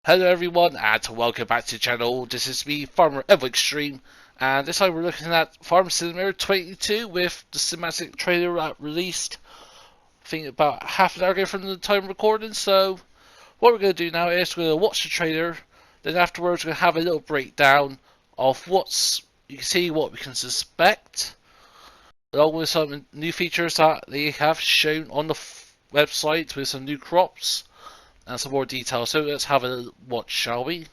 Hello everyone and welcome back to the channel. This is me, Farmer Ever Extreme, and this time we're looking at Farm Simulator 22 with the cinematic trailer that released I think about half an hour ago from the time recording. So what we're going to do now is we're going to watch the trailer, then afterwards we're going to have a little breakdown of you can see what we can suspect, along with some new features that they have shown on the website with some new crops and some more details. So let's have a watch, shall we?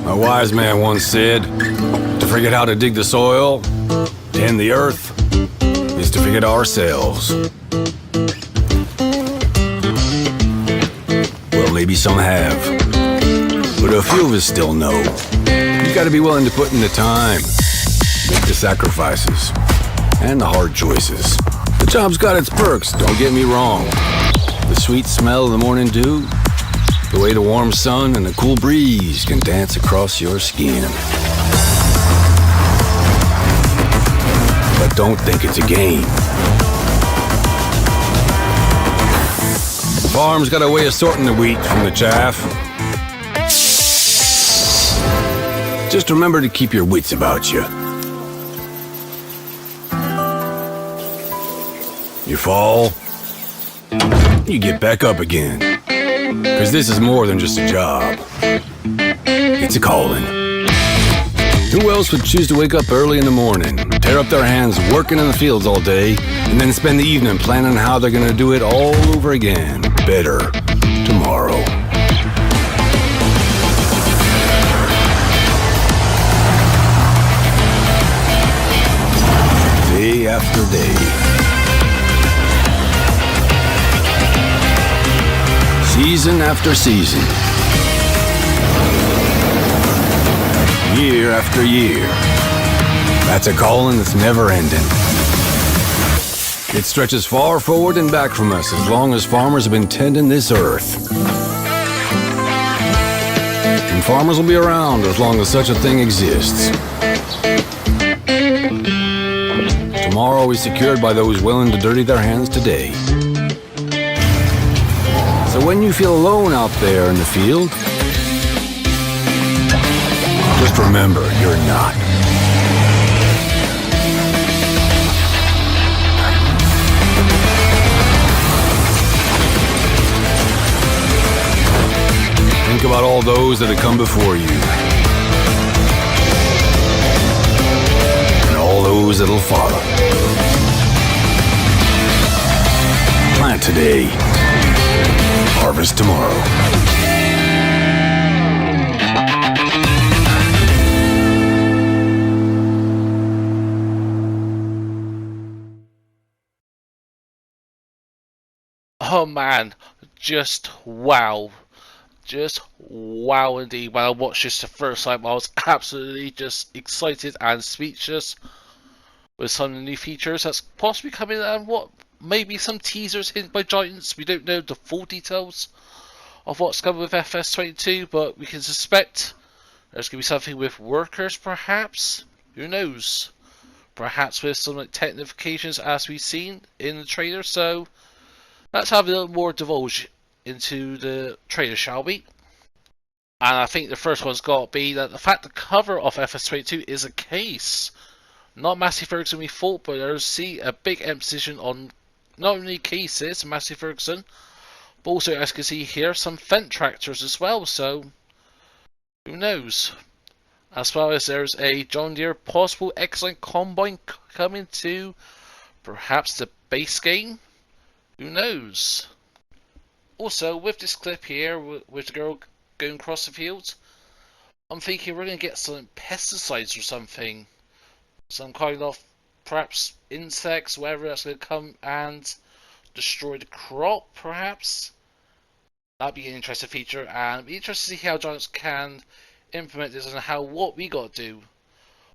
A wise man once said, to forget how to dig the soil, tend the earth, is to forget ourselves. Well, maybe some have, but a few of us still know. You gotta be willing to put in the time, make the sacrifices, and the hard choices. The job's got its perks, don't get me wrong. The sweet smell of the morning dew, the way the warm sun and the cool breeze can dance across your skin. But don't think it's a game. The farm's got a way of sorting the wheat from the chaff. Just remember to keep your wits about you. You fall, you get back up again. 'Cause this is more than just a job. It's a calling. Who else would choose to wake up early in the morning, tear up their hands working in the fields all day, and then spend the evening planning how they're gonna do it all over again, better, tomorrow? Day after day. Season after season. Year after year. That's a calling that's never ending. It stretches far forward and back from us as long as farmers have been tending this earth. And farmers will be around as long as such a thing exists. Tomorrow is secured by those willing to dirty their hands today. So when you feel alone out there in the field, just remember you're not. Think about all those that have come before you. And all those that'll follow. Plant today. Harvest tomorrow. Oh man, just wow. Just wow indeed. When I watched this the first time, I was absolutely just excited and speechless with some of the new features that's possibly coming, and what maybe some teasers hinted by Giants. We don't know the full details of what's coming with FS22, but we can suspect there's going to be something with workers, perhaps. Who knows? Perhaps with some technifications as we've seen in the trailer. So let's have a little more divulge into the trailer, shall we? And I think the first one's got to be that the fact the cover of FS22 is a case. Not Massey Ferguson we thought, but there's a big emphasis on not only cases, Massey Ferguson, but also, as you can see here, some Fendt tractors as well. So who knows? As well as there's a John Deere possible excellent combine coming to perhaps the base game. Who knows? Also, with this clip here, with the girl going across the fields, I'm thinking we're going to get some pesticides or something. Some kind of perhaps insects, whatever that's going to come and destroy the crop, perhaps. That'd be an interesting feature, and it'd be interesting to see how Giants can implement this and what we got to do.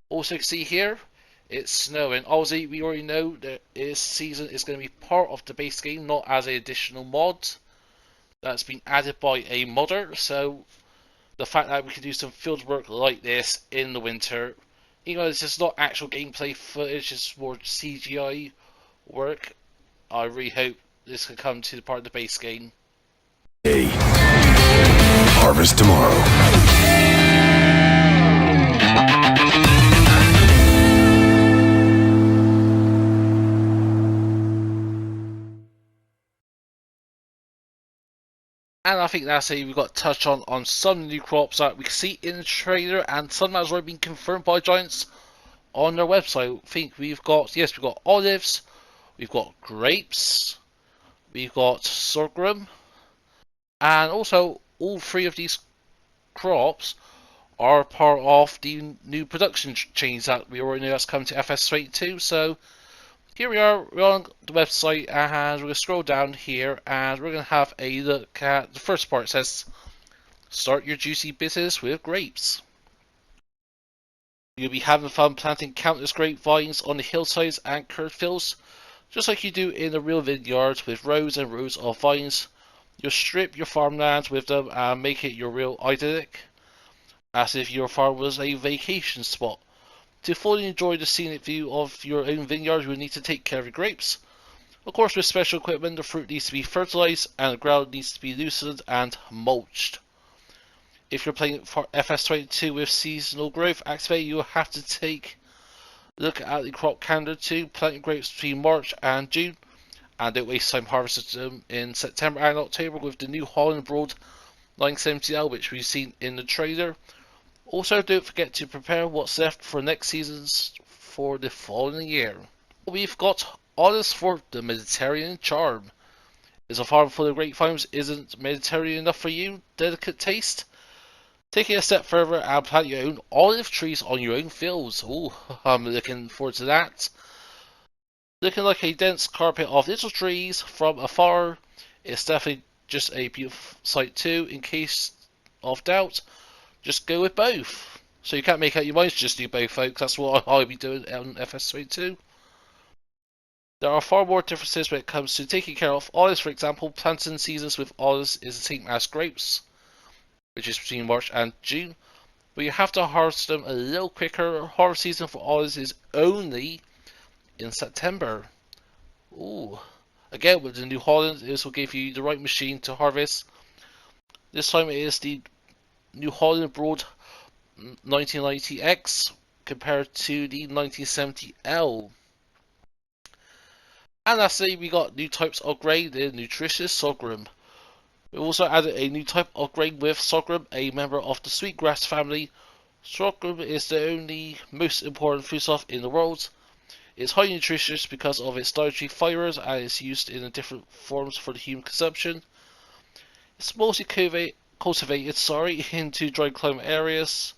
Also, you can see here, it's snowing. Obviously, we already know that this season is going to be part of the base game, not as an additional mod that's been added by a modder. So the fact that we can do some field work like this in the winter Even though this is not actual gameplay footage, it's more CGI work, I really hope this can come to the part of the base game. Hey, harvest tomorrow. And I think that's it. We've got to touch on some new crops that we can see in the trailer, and some that has already been confirmed by Giants on their website. I think we've got olives, we've got grapes, we've got sorghum, and also all three of these crops are part of the new production chains that we already know that's coming to FS22. So here we are, we're on the website, and we're going to scroll down here, and we're going to have a look at the first part. It says, start your juicy business with grapes. You'll be having fun planting countless grapevines on the hillsides and curved fields, just like you do in a real vineyard with rows and rows of vines. You'll strip your farmland with them and make it your real idyllic, as if your farm was a vacation spot. To fully enjoy the scenic view of your own vineyard, you will need to take care of your grapes. Of course, with special equipment, the fruit needs to be fertilized and the ground needs to be loosened and mulched. If you're playing for FS22 with seasonal growth activated, you'll have to take a look at the crop calendar to plant your grapes between March and June, and don't waste time harvesting them in September and October with the New Holland Broad 970L, which we've seen in the trailer. Also, don't forget to prepare what's left for next seasons for the following year. We've got olives for the Mediterranean charm. Is a farm full of grapevines isn't Mediterranean enough for you? Delicate taste? Take it a step further and plant your own olive trees on your own fields. Ooh, I'm looking forward to that. Looking like a dense carpet of little trees from afar. It's definitely just a beautiful sight too. In case of doubt, just go with both. So you can't make out your minds, just do both, folks. That's what I'll be doing on FS22. There are far more differences when it comes to taking care of olives. For example, planting seasons with olives is the same as grapes, which is between March and June, but you have to harvest them a little quicker. Harvest season for olives is only in September. Ooh. Again, with the New Holland, this will give you the right machine to harvest. This time it is the New Holland Broad 1990X compared to the 1970L. And lastly, we got new types of grain, the nutritious sorghum. We also added a new type of grain with sorghum, a member of the sweetgrass family. Sorghum is the only most important foodstuff in the world. It's highly nutritious because of its dietary fibers and is used in different forms for the human consumption. It's mostly cultivated into dry climate areas,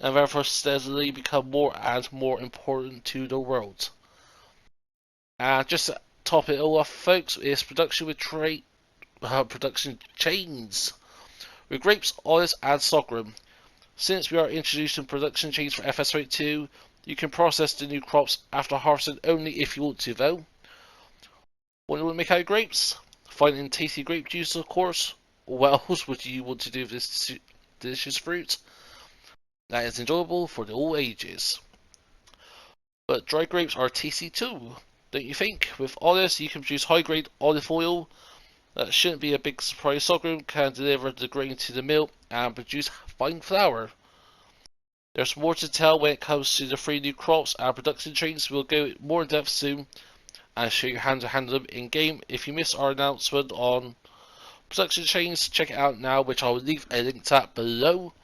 and therefore steadily become more and more important to the world. And just to top it all off, folks, is production with production chains with grapes, olives, and sorghum. Since we are introducing production chains for FS22, you can process the new crops after harvesting only if you want to, though. Want to make out grapes? Finding tasty grape juice, of course. What else would you want to do with this delicious fruit? That is enjoyable for all ages. But dry grapes are tasty too, don't you think? With olives, you can produce high-grade olive oil. That shouldn't be a big surprise. Sorghum can deliver the grain to the mill and produce fine flour. There's more to tell when it comes to the three new crops and production trains. We'll go more in depth soon and show you how to handle them in game. If you missed our announcement on production chains, check it out now, which I'll leave a link to that below.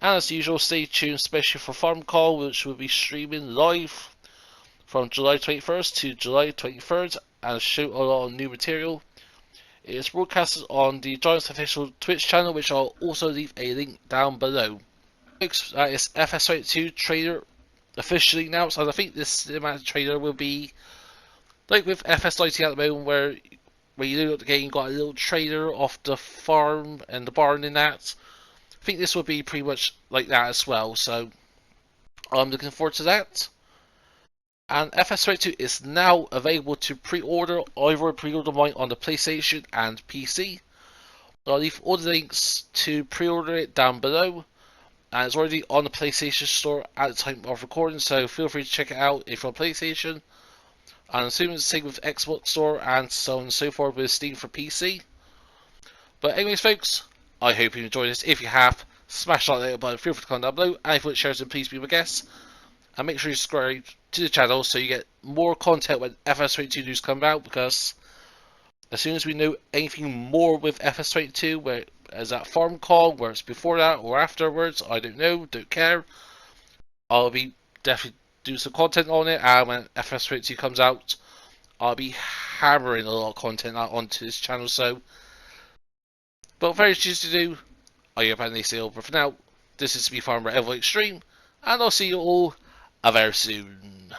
And as usual, stay tuned, especially for Farm Call, which will be streaming live from July 21st to July 23rd and show a lot of new material. It is broadcasted on the Giants official Twitch channel, which I'll also leave a link down below. Folks, that is FS22 trailer officially announced, and I think this cinematic trailer will be like with FS90 at the moment, where you look at the game, you got a little trailer of the farm and the barn in that. I think this will be pretty much like that as well, so I'm looking forward to that. And FS22 is now available to pre-order. I've already pre-ordered mine on the PlayStation and PC. I'll leave all the links to pre-order it down below. and it's already on the PlayStation Store at the time of recording, so feel free to check it out if you're on PlayStation. I'm assuming it's the same with Xbox Store and so on and so forth with Steam for PC. But anyways, folks, I hope you enjoyed this. If you have, smash that like button, feel free to comment down below, and if you want to share it, please be my guest. And make sure you subscribe to the channel so you get more content when FS22 news come out, because as soon as we know anything more with FS22, where is that farm call, where it's before that or afterwards, I don't know, don't care. I'll be definitely doing some content on it, and when FS22 comes out, I'll be hammering a lot of content out onto this channel. So, but very easy to do. I hope they say over for now. This is me Farmer Evo Extreme, and I'll see you all very soon.